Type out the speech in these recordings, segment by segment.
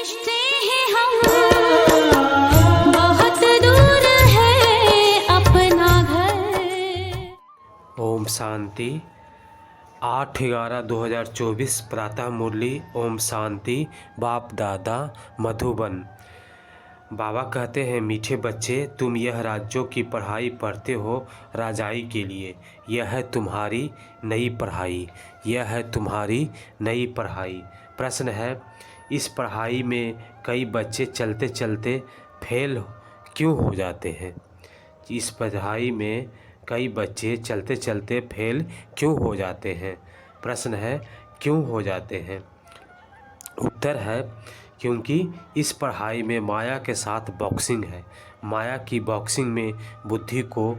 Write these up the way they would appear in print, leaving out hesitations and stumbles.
समझते हैं हम बहुत दूर है अपना घर। ओम शांति। 8/11/2024 प्रातः मुरली। ओम शांति। बाप दादा मधुबन। बाबा कहते हैं, मीठे बच्चे, तुम यह राज्यों की पढ़ाई पढ़ते हो राजाई के लिए। यह है तुम्हारी नई पढ़ाई। यह है तुम्हारी नई पढ़ाई। प्रश्न है, इस पढ़ाई में कई बच्चे चलते चलते फेल क्यों हो जाते हैं? इस पढ़ाई में कई बच्चे चलते चलते फेल क्यों हो जाते हैं? प्रश्न है, क्यों हो जाते हैं? उत्तर है, क्योंकि इस पढ़ाई में माया के साथ बॉक्सिंग है। माया की बॉक्सिंग में बुद्धि को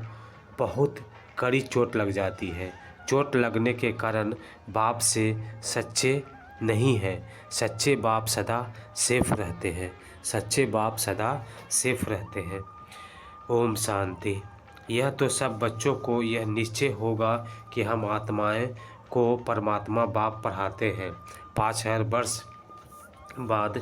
बहुत कड़ी चोट लग जाती है। चोट लगने के कारण बाप से सच्चे नहीं हैं। सच्चे बाप सदा सेफ रहते हैं। सच्चे बाप सदा सेफ रहते हैं। ओम शांति। यह तो सब बच्चों को यह निश्चय होगा कि हम आत्माएं को परमात्मा बाप पढ़ाते हैं। 5000 वर्ष बाद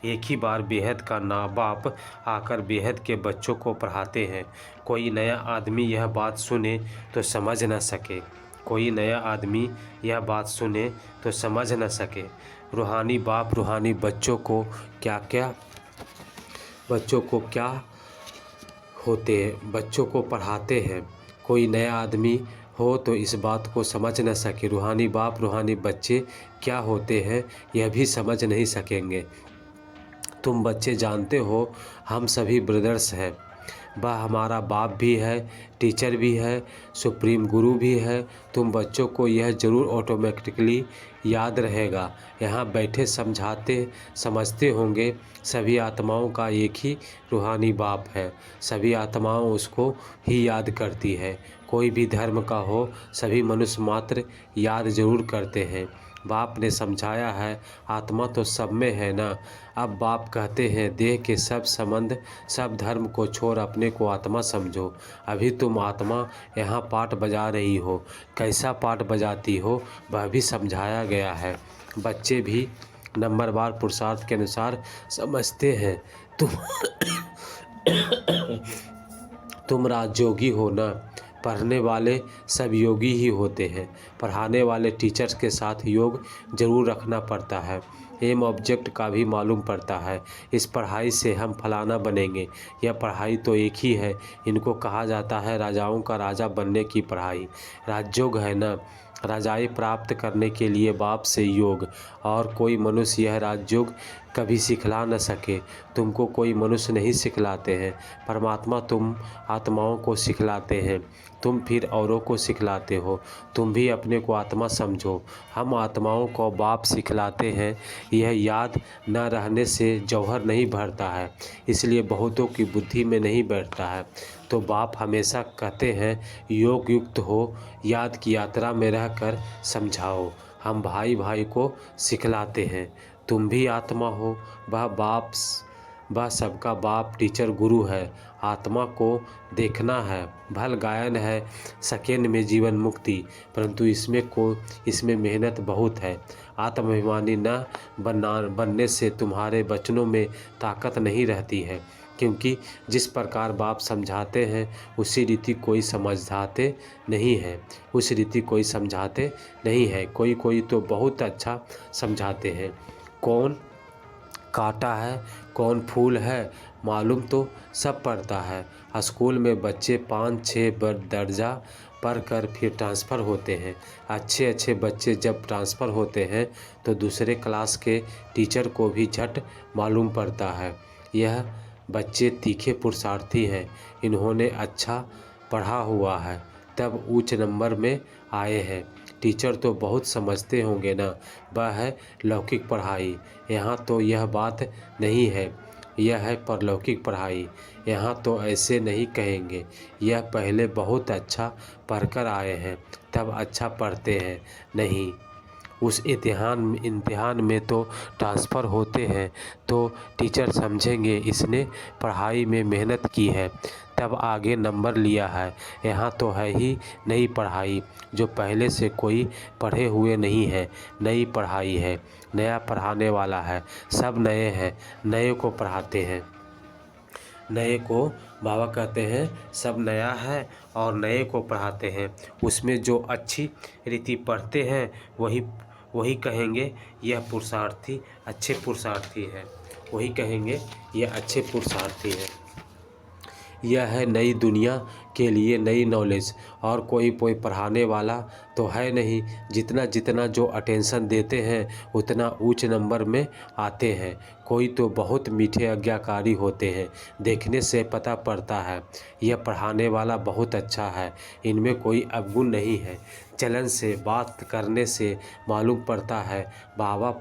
एक ही बार बेहद का ना बाप आकर बेहद के बच्चों को पढ़ाते हैं। कोई नया आदमी यह बात सुने तो समझ न सके। कोई नया आदमी यह बात सुने तो समझ न सके। रूहानी बाप रूहानी बच्चों को क्या होते हैं, बच्चों को पढ़ाते हैं। कोई नया आदमी हो तो इस बात को समझ न सके। रूहानी बाप रूहानी बच्चे क्या होते हैं यह भी समझ नहीं सकेंगे। तुम बच्चे जानते हो, हम सभी ब्रदर्स हैं। वह हमारा बाप भी है, टीचर भी है, सुप्रीम गुरु भी है। तुम बच्चों को यह ज़रूर ऑटोमेटिकली याद रहेगा। यहाँ बैठे समझते होंगे, सभी आत्माओं का एक ही रूहानी बाप है। सभी आत्माओं उसको ही याद करती है। कोई भी धर्म का हो, सभी मनुष्य मात्र याद ज़रूर करते हैं। बाप ने समझाया है, आत्मा तो सब में है ना। अब बाप कहते हैं, देह के सब संबंध सब धर्म को छोड़ अपने को आत्मा समझो। अभी तुम आत्मा यहाँ पाठ बजा रही हो। कैसा पाठ बजाती हो वह भी समझाया गया है। बच्चे भी नंबरवार पुरुषार्थ के अनुसार समझते हैं। तुम राजयोगी हो ना। पढ़ने वाले सब योगी ही होते हैं। पढ़ाने वाले टीचर्स के साथ योग जरूर रखना पड़ता है। एम ऑब्जेक्ट का भी मालूम पड़ता है। इस पढ़ाई से हम फलाना बनेंगे। यह पढ़ाई तो एक ही है। इनको कहा जाता है राजाओं का राजा बनने की पढ़ाई। राजयोग है ना। राजाई प्राप्त करने के लिए बाप से योग, और कोई मनुष्य यह राजयोग कभी सिखला न सके। तुमको कोई मनुष्य नहीं सिखलाते हैं। परमात्मा तुम आत्माओं को सिखलाते हैं। तुम फिर औरों को सिखलाते हो। तुम भी अपने को आत्मा समझो। हम आत्माओं को बाप सिखलाते हैं। यह याद न रहने से जौहर नहीं भरता है, इसलिए बहुतों की बुद्धि में नहीं बैठता है। तो बाप हमेशा कहते हैं, योग युक्त हो, याद की यात्रा में रहकर समझाओ। हम भाई भाई को सिखलाते हैं। तुम भी आत्मा हो। वह सबका बाप टीचर गुरु है। आत्मा को देखना है। भल गायन है सेकेंड में जीवन मुक्ति, परंतु इसमें मेहनत बहुत है। आत्माभिमानी न बनने से तुम्हारे बचनों में ताकत नहीं रहती है, क्योंकि जिस प्रकार बाप समझाते हैं उसी रीति कोई समझाते नहीं है। उस रीति कोई समझाते नहीं है। कोई तो बहुत अच्छा समझाते हैं। कौन कांटा है कौन फूल है मालूम तो सब पड़ता है। स्कूल में बच्चे 5-6 दर्जा पढ़कर फिर ट्रांसफ़र होते हैं। अच्छे बच्चे जब ट्रांसफ़र होते हैं तो दूसरे क्लास के टीचर को भी झट मालूम पड़ता है, यह बच्चे तीखे पुरुषार्थी हैं, इन्होंने अच्छा पढ़ा हुआ है, तब उच्च नंबर में आए हैं। टीचर तो बहुत समझते होंगे ना। वह है लौकिक पढ़ाई। यहाँ तो यह बात नहीं है। यह है परलौकिक पढ़ाई। यहाँ तो ऐसे नहीं कहेंगे, यह पहले बहुत अच्छा पढ़कर आए हैं तब अच्छा पढ़ते हैं। नहीं, उस इम्तिहान में तो ट्रांसफ़र होते हैं तो टीचर समझेंगे इसने पढ़ाई में मेहनत की है तब आगे नंबर लिया है। यहाँ तो है ही नई पढ़ाई जो पहले से कोई पढ़े हुए नहीं है। नई पढ़ाई है, नया पढ़ाने वाला है, सब नए हैं, नए को पढ़ाते हैं। नए को बाबा कहते हैं सब नया है और नए को पढ़ाते हैं। उसमें जो अच्छी रीति पढ़ते हैं वही कहेंगे यह पुरुषार्थी अच्छे पुरुषार्थी है। वही कहेंगे यह अच्छे पुरुषार्थी है। यह है नई दुनिया के लिए नई नॉलेज और कोई पढ़ाने वाला तो है नहीं। जितना जो अटेंशन देते हैं उतना ऊंच नंबर में आते हैं। कोई तो बहुत मीठे आज्ञाकारी होते हैं, देखने से पता पड़ता है यह पढ़ाने वाला बहुत अच्छा है, इनमें कोई अवगुण नहीं है। चलन से बात करने से मालूम पड़ता है। बाबा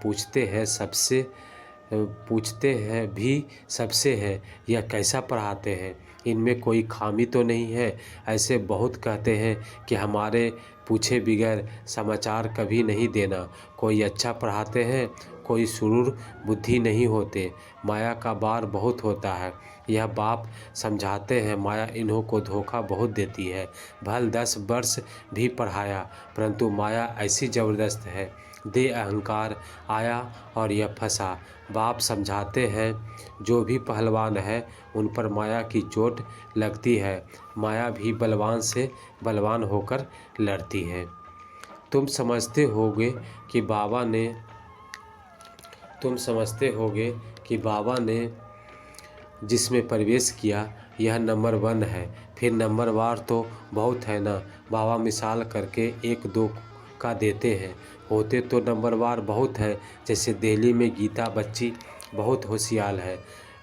पूछते हैं भी सबसे है यह कैसा पढ़ाते हैं, इनमें कोई खामी तो नहीं है। ऐसे बहुत कहते हैं कि हमारे पूछे बगैर समाचार कभी नहीं देना। कोई अच्छा पढ़ाते हैं, कोई सुरूर बुद्धि नहीं होते। माया का बार बहुत होता है। यह बाप समझाते हैं माया इन्हों को धोखा बहुत देती है। भल 10 वर्ष भी पढ़ाया परंतु माया ऐसी ज़बरदस्त है, दे अहंकार आया और यह फंसा। बाप समझाते हैं जो भी पहलवान है उन पर माया की चोट लगती है। माया भी बलवान से बलवान होकर लड़ती है। तुम समझते होगे कि बाबा ने जिसमें प्रवेश किया यह नंबर 1 है, फिर नंबर वार तो बहुत है ना। बाबा मिसाल करके 1-2 का देते हैं, होते तो नंबर वार बहुत है। जैसे दिल्ली में गीता बच्ची बहुत होशियार है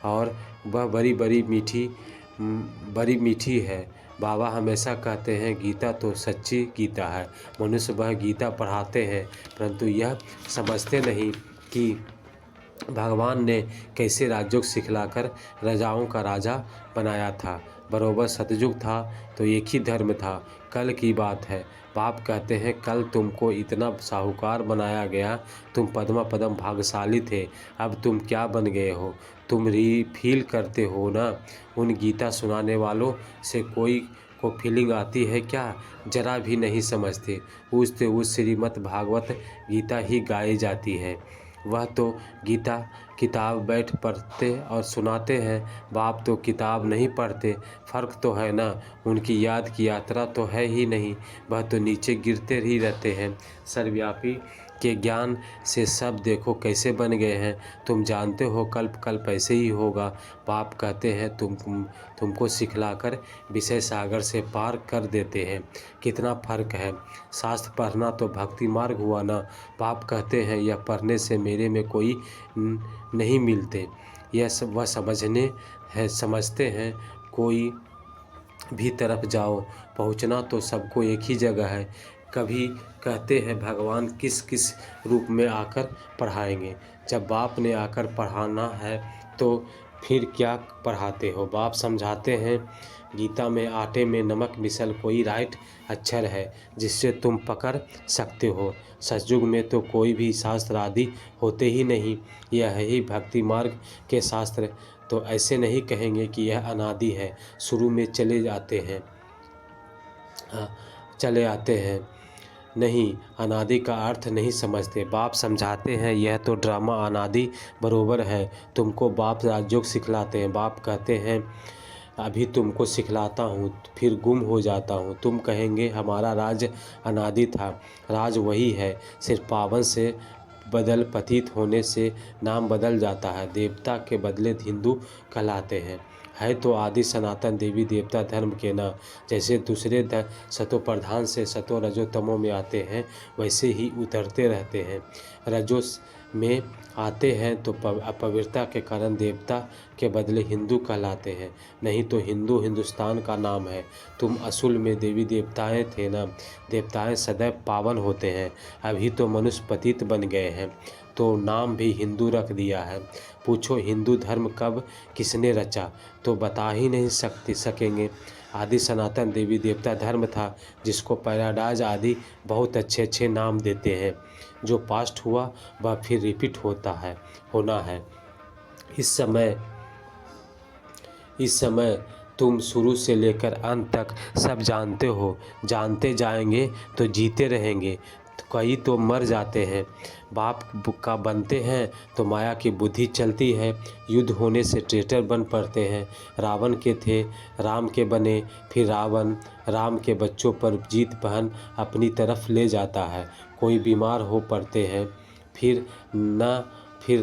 और वह बड़ी मीठी है। बाबा हमेशा कहते हैं गीता तो सच्ची गीता है। मनुष्य वह गीता पढ़ाते हैं परंतु यह समझते नहीं कि भगवान ने कैसे राजयोग सिखलाकर राजाओं का राजा बनाया था। बरोबर सतयुग था तो एक ही धर्म था। कल की बात है। बाप कहते हैं कल तुमको इतना साहूकार बनाया गया, तुम पद्म भाग्यशाली थे, अब तुम क्या बन गए हो। तुम फील करते हो ना। उन गीता सुनाने वालों से कोई को फीलिंग आती है क्या? जरा भी नहीं समझते। उस श्रीमद् भागवत गीता ही गाई जाती है। वह तो गीता किताब बैठ पढ़ते और सुनाते हैं। बाप तो किताब नहीं पढ़ते। फ़र्क तो है ना। उनकी याद की यात्रा तो है ही नहीं, वह तो नीचे गिरते ही रहते हैं। सर्वव्यापी के ज्ञान से सब देखो कैसे बन गए हैं। तुम जानते हो कल्प ऐसे ही होगा। बाप कहते हैं तुमको सिखलाकर विषय सागर से पार कर देते हैं। कितना फ़र्क है। शास्त्र पढ़ना तो भक्ति मार्ग हुआ ना। बाप कहते हैं यह पढ़ने से मेरे में कोई नहीं मिलते। वह समझते हैं कोई भी तरफ जाओ पहुंचना तो सबको एक ही जगह है। कभी कहते हैं भगवान किस रूप में आकर पढ़ाएंगे। जब बाप ने आकर पढ़ाना है तो फिर क्या पढ़ाते हो। बाप समझाते हैं गीता में आटे में नमक मिसल कोई राइट अक्षर है जिससे तुम पकड़ सकते हो। सतयुग में तो कोई भी शास्त्र आदि होते ही नहीं। यह है ही भक्ति मार्ग के शास्त्र तो ऐसे नहीं कहेंगे कि यह अनादि है, शुरू में चले आते हैं। नहीं, अनादि का अर्थ नहीं समझते। बाप समझाते हैं यह तो ड्रामा अनादि बरोबर है। तुमको बाप राजयोग सिखलाते हैं। बाप कहते हैं अभी तुमको सिखलाता हूँ फिर गुम हो जाता हूँ। तुम कहेंगे हमारा राज अनादि था। राज वही है, सिर्फ पावन से पतित होने से नाम बदल जाता है। देवता के बदले हिंदू कहलाते हैं। है तो आदि सनातन देवी देवता धर्म के ना। जैसे दूसरे सतो प्रधान से सतो रजो तमो में आते हैं वैसे ही उतरते रहते हैं। रजो में आते हैं तो अपवित्रता के कारण देवता के बदले हिंदू कहलाते हैं। नहीं तो हिंदू हिंदुस्तान का नाम है। तुम असूल में देवी देवताएं थे ना। देवताएं सदैव पावन होते हैं। अभी तो मनुष्य पतित बन गए हैं तो नाम भी हिंदू रख दिया है। पूछो हिंदू धर्म कब किसने रचा तो बता ही नहीं सकेंगे। आदि सनातन देवी देवता धर्म था, जिसको पैराडाइज आदि बहुत अच्छे अच्छे नाम देते हैं। जो पास्ट हुआ वह फिर रिपीट होना है। इस समय तुम शुरू से लेकर अंत तक सब जानते हो, जानते जाएंगे तो जीते रहेंगे। कई तो मर जाते हैं, बाप का बनते हैं तो माया की बुद्धि चलती है, युद्ध होने से ट्रेटर बन पड़ते हैं। रावण के थे, राम के बने, फिर रावण राम के बच्चों पर जीत बहन अपनी तरफ ले जाता है। कोई बीमार हो पड़ते हैं, फिर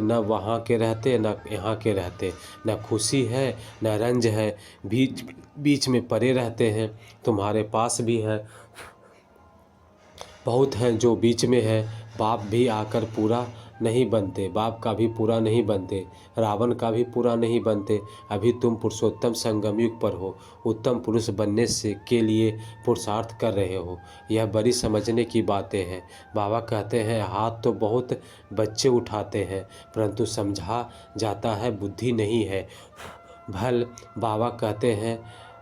न वहाँ के रहते न यहाँ के रहते, न खुशी है न रंज है, बीच में पड़े रहते हैं। तुम्हारे पास भी हैं, बहुत हैं जो बीच में है। बाप भी आकर पूरा नहीं बनते, बाप का भी पूरा नहीं बनते, रावण का भी पूरा नहीं बनते। अभी तुम पुरुषोत्तम संगम युग पर हो, उत्तम पुरुष बनने के लिए पुरुषार्थ कर रहे हो। यह बड़ी समझने की बातें हैं। बाबा कहते हैं हाथ तो बहुत बच्चे उठाते हैं, परंतु समझा जाता है बुद्धि नहीं है। भल बाबा कहते हैं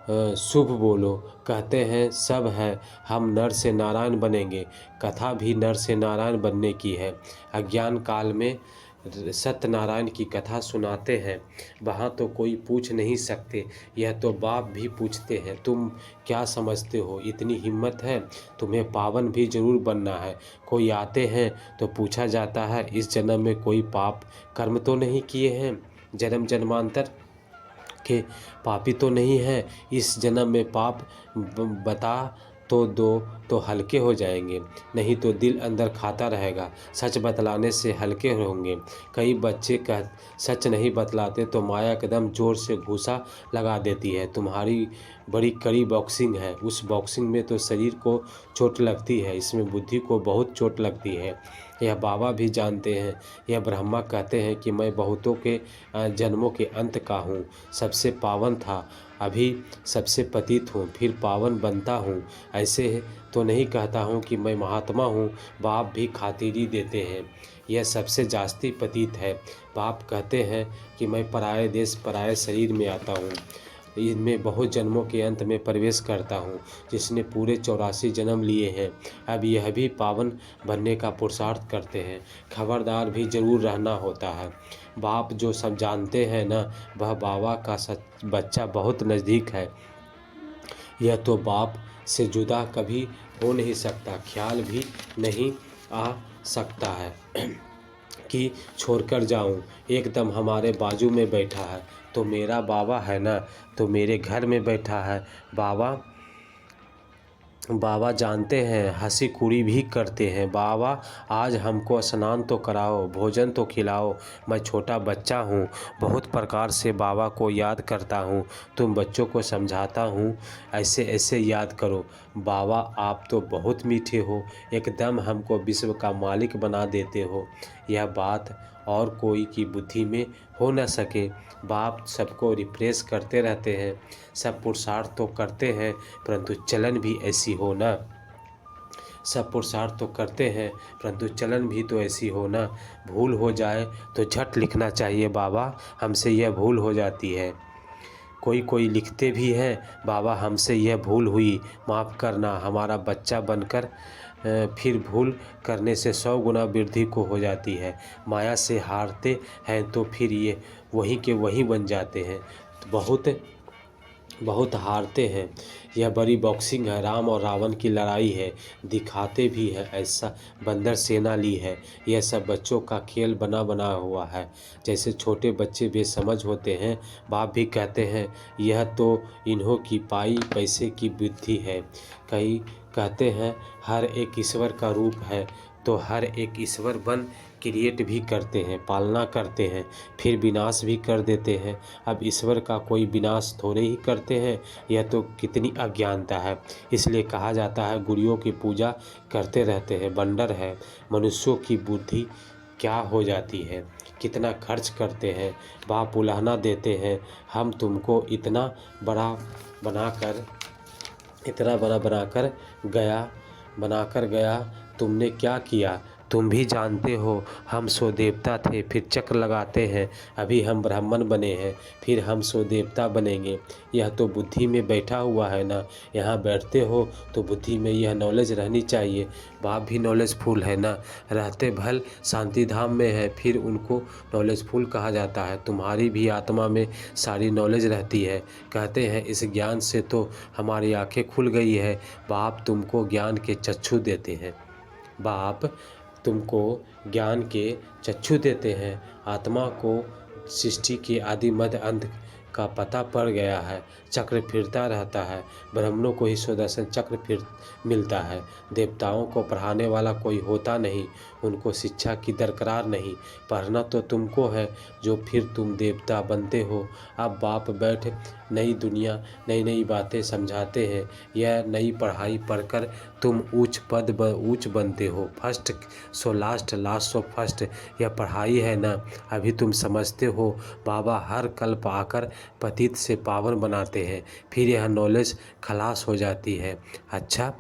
शुभ बोलो, कहते हैं सब है, हम नर से नारायण बनेंगे। कथा भी नर से नारायण बनने की है। अज्ञान काल में सत्यनारायण की कथा सुनाते हैं, वहाँ तो कोई पूछ नहीं सकते, यह तो बाप भी पूछते हैं तुम क्या समझते हो, इतनी हिम्मत है, तुम्हें पावन भी जरूर बनना है। कोई आते हैं तो पूछा जाता है इस जन्म में कोई पाप कर्म तो नहीं किए हैं, जन्म जन्मांतर के पापी तो नहीं है, इस जन्म में पाप बता तो दो तो हल्के हो जाएंगे, नहीं तो दिल अंदर खाता रहेगा। सच बतलाने से हल्के होंगे। कई बच्चे सच नहीं बतलाते तो माया एकदम जोर से घूसा लगा देती है। तुम्हारी बड़ी कड़ी बॉक्सिंग है, उस बॉक्सिंग में तो शरीर को चोट लगती है, इसमें बुद्धि को बहुत चोट लगती है। यह बाबा भी जानते हैं। यह ब्रह्मा कहते हैं कि मैं बहुतों के जन्मों के अंत का हूँ, सबसे पावन था, अभी सबसे पतित हूँ, फिर पावन बनता हूँ। ऐसे तो नहीं कहता हूँ कि मैं महात्मा हूँ, बाप भी खातिरी देते हैं। यह सबसे जास्ती पतित है। बाप कहते हैं कि मैं पराये देश पराये शरीर में आता हूँ, इनमें बहुत जन्मों के अंत में प्रवेश करता हूँ, जिसने पूरे 84 जन्म लिए हैं। अब यह भी पावन बनने का पुरुषार्थ करते हैं। खबरदार भी जरूर रहना होता है। बाप जो सब जानते हैं ना, वह बाबा का बच्चा बहुत नज़दीक है। यह तो बाप से जुदा कभी हो नहीं सकता, ख्याल भी नहीं आ सकता है कि छोड़कर जाऊं। एकदम हमारे बाजू में बैठा है तो मेरा बाबा है ना, तो मेरे घर में बैठा है। बाबा जानते हैं, हंसी कुड़ी भी करते हैं। बाबा आज हमको स्नान तो कराओ, भोजन तो खिलाओ। मैं छोटा बच्चा हूँ, बहुत प्रकार से बाबा को याद करता हूँ। तुम बच्चों को समझाता हूँ ऐसे ऐसे याद करो। बाबा आप तो बहुत मीठे हो, एकदम हमको विश्व का मालिक बना देते हो। यह बात और कोई की बुद्धि में हो न सके। बाप सबको रिफ्रेश करते रहते हैं, सब पुरुषार्थ तो करते हैं, परंतु चलन भी ऐसी हो ना। सब पुरुषार्थ तो करते हैं, परंतु चलन भी तो ऐसी हो ना। भूल हो जाए तो झट लिखना चाहिए बाबा, हमसे यह भूल हो जाती है। कोई लिखते भी हैं, बाबा हमसे यह भूल हुई, माफ़ करना। हमारा बच्चा बनकर फिर भूल करने से 100 गुना वृद्धि को हो जाती है। माया से हारते हैं तो फिर ये वहीं के वहीं बन जाते हैं। तो बहुत हारते हैं। यह बड़ी बॉक्सिंग है, राम और रावण की लड़ाई है, दिखाते भी है ऐसा बंदर सेना ली है। यह सब बच्चों का खेल बना हुआ है, जैसे छोटे बच्चे बेसमझ होते हैं। बाप भी कहते हैं यह तो इन्हों की पाई पैसे की बुद्धि है। कई कहते हैं हर एक ईश्वर का रूप है, तो हर एक ईश्वर बन क्रिएट भी करते हैं, पालना करते हैं, फिर विनाश भी कर देते हैं। अब ईश्वर का कोई विनाश थोड़े ही करते हैं, यह तो कितनी अज्ञानता है। इसलिए कहा जाता है गुरुओं की पूजा करते रहते हैं, बंडर है। मनुष्यों की बुद्धि क्या हो जाती है, कितना खर्च करते हैं। बाप उलाहना देते हैं, हम तुमको इतना बड़ा बनाकर गया, तुमने क्या किया, तुम भी जानते हो हम सो देवता थे, फिर चक्र लगाते हैं। अभी हम ब्राह्मण बने हैं, फिर हम सो देवता बनेंगे। यह तो बुद्धि में बैठा हुआ है ना। यहाँ बैठते हो तो बुद्धि में यह नॉलेज रहनी चाहिए। बाप भी नॉलेजफुल है ना, रहते भल शांति धाम में है, फिर उनको नॉलेजफुल कहा जाता है। तुम्हारी भी आत्मा में सारी नॉलेज रहती है। कहते हैं इस ज्ञान से तो हमारी आंखें खुल गई है। बाप तुमको ज्ञान के चक्षु देते हैं। बाप तुमको ज्ञान के चक्षु देते हैं। आत्मा को सृष्टि के आदि मध्य अंत का पता पड़ गया है। चक्र फिरता रहता है। ब्राह्मणों को ही सुदर्शन चक्र फिर मिलता है। देवताओं को पढ़ाने वाला कोई होता नहीं, उनको शिक्षा की दरकार नहीं। पढ़ना तो तुमको है, जो फिर तुम देवता बनते हो। अब बाप बैठ नई दुनिया नई नई बातें समझाते हैं। यह नई पढ़ाई पढ़कर तुम ऊंच बनते हो। First so last, last so first, यह पढ़ाई है ना। अभी तुम समझते हो बाबा हर कल्प आकर पतित से पावन बनाते हैं, फिर यह नॉलेज खलास हो जाती है। अच्छा,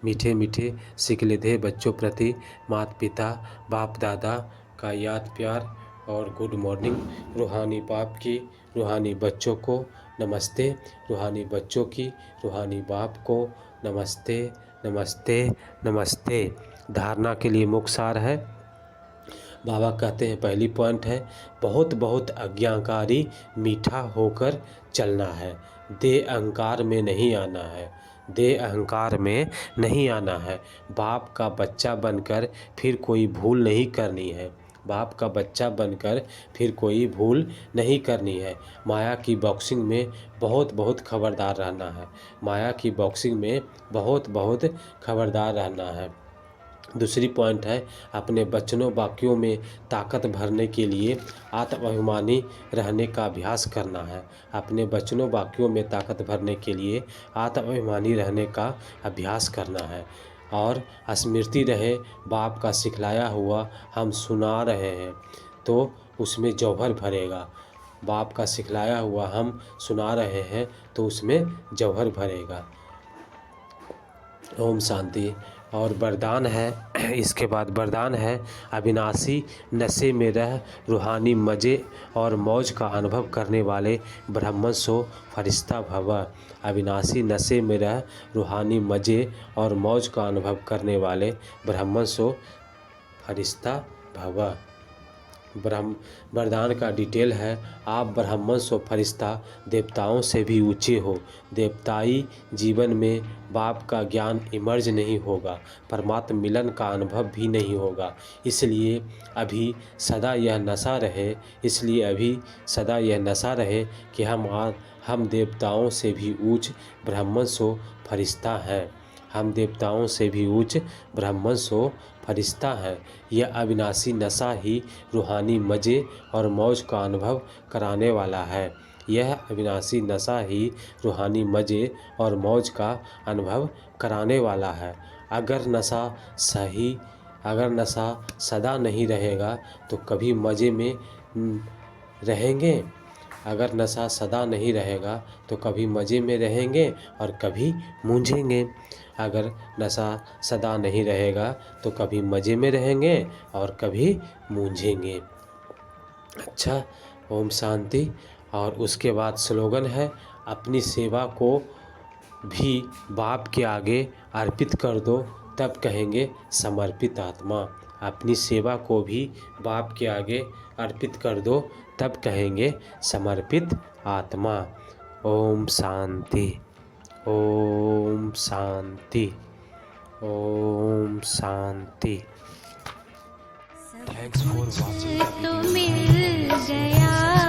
मीठे मीठे सिकलिधे बच्चों प्रति माता पिता बाप दादा का याद प्यार और गुड मॉर्निंग। रूहानी बाप की रूहानी बच्चों को नमस्ते, रूहानी बच्चों की रूहानी बाप को नमस्ते नमस्ते नमस्ते। धारणा के लिए मुख्य सार है। बाबा कहते हैं पहली पॉइंट है, बहुत बहुत आज्ञाकारी मीठा होकर चलना है। देह अहंकार में नहीं आना है। देह अहंकार में नहीं आना है। बाप का बच्चा बनकर फिर कोई भूल नहीं करनी है। बाप का बच्चा बनकर फिर कोई भूल नहीं करनी है। माया की बॉक्सिंग में बहुत बहुत खबरदार रहना है। माया की बॉक्सिंग में बहुत बहुत खबरदार रहना है। दूसरी पॉइंट है, अपने वचनों वाक्यों में ताकत भरने के लिए आत्माभिमानी रहने का अभ्यास करना है। अपने वचनों वाक्यों में ताकत भरने के लिए आत्माभिमानी रहने का अभ्यास करना है। और स्मृति रहे बाप का सिखलाया हुआ हम सुना रहे हैं तो उसमें जौहर भरेगा। बाप का सिखलाया हुआ हम सुना रहे हैं तो उसमें जौहर भरेगा। ओम शांति। और वरदान है, इसके बाद वरदान है, अविनाशी नशे में रह रूहानी मज़े और मौज का अनुभव करने वाले ब्राह्मण सो फरिश्ता भव। अविनाशी नशे में रह रूहानी मज़े और मौज का अनुभव करने वाले ब्राह्मण सो फरिश्ता भव। वरदान का डिटेल है, आप ब्राह्मण सो फरिश्ता देवताओं से भी ऊंचे हो। देवताई जीवन में बाप का ज्ञान इमर्ज नहीं होगा, परमात्म मिलन का अनुभव भी नहीं होगा। इसलिए अभी सदा यह नशा रहे कि हम देवताओं से भी ऊंच ब्राह्मण सो फरिश्ता हैं। हम देवताओं से भी ऊंच ब्राह्मण सो फरिश्ता है। यह अविनाशी नशा ही रूहानी मज़े और मौज का अनुभव कराने वाला है। यह अविनाशी नशा ही रूहानी मज़े और मौज का अनुभव कराने वाला है। अगर नशा सदा नहीं रहेगा तो कभी मज़े में रहेंगे। अगर नशा सदा नहीं रहेगा तो कभी मज़े में रहेंगे और कभी मूंझेंगे। अगर नशा सदा नहीं रहेगा तो कभी मज़े में रहेंगे और कभी मूंझेंगे। अच्छा, ओम शांति। और उसके बाद स्लोगन है, अपनी सेवा को भी बाप के आगे अर्पित कर दो, तब कहेंगे समर्पित आत्मा। अपनी सेवा को भी बाप के आगे अर्पित कर दो, तब कहेंगे समर्पित आत्मा। Om Shanti, Om Shanti, Om Shanti. Thanks for watching the तो वीडियो। मिल गया।